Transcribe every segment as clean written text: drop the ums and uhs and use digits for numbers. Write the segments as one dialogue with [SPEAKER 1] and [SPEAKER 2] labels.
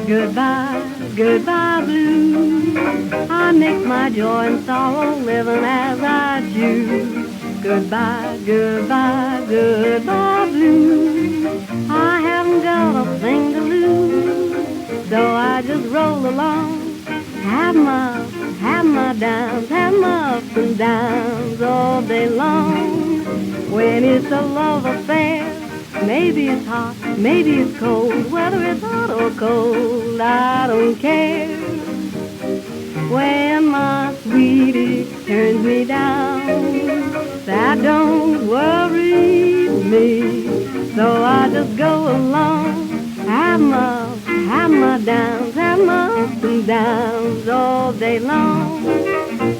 [SPEAKER 1] Goodbye, goodbye blue. I mix my joy and sorrow living as I choose. Goodbye, goodbye, goodbye blue. I haven't got a thing to lose, so I just roll along. Have my downs, have my ups and downs all day long. When it's a love affair, maybe it's hot, maybe it's cold. Whether it's hot or cold, I don't care. When my sweetie turns me down, that don't worry me. So I just go along, have my downs, have my ups and downs all day long.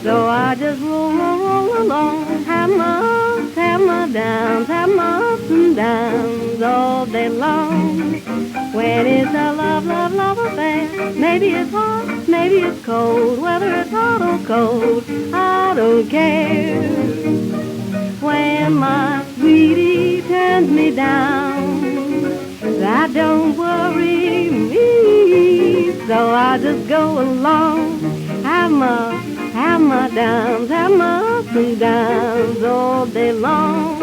[SPEAKER 1] So I just roll along, have my ups, have my downs, have my ups and downs all day long. When it's a love affair, maybe it's hot, maybe it's cold. Whether it's hot or cold, I don't care. When my sweetie turns me down, that don't worry me. So I just go along, have my downs, have my ups and downs all day long.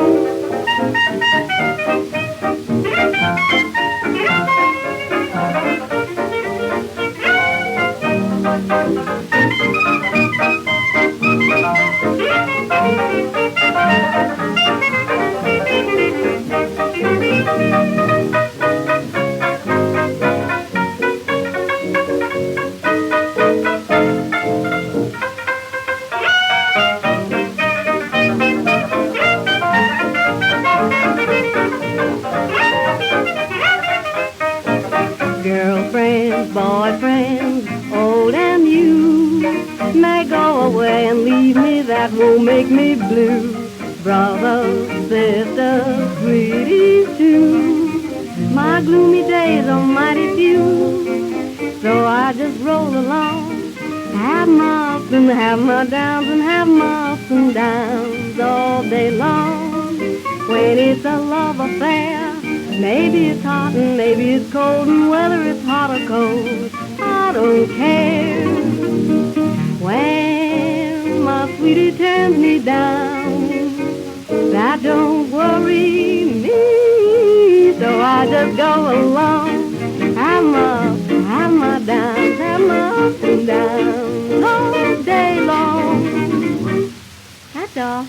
[SPEAKER 1] Girlfriends, boyfriends, old and new, may go away and leave me, that won't make me blue. Brothers, sisters, sweeties too, my gloomy days are mighty few. So I just roll along, have my ups and have my downs, and have my ups and downs all day long. When it's a love affair, maybe it's hot and maybe it's cold, and whether it's hot or cold, I don't care. When my sweetie turns me down, that don't worry me. So I just go along, have my downs, have my ups and downs all day long. That's all.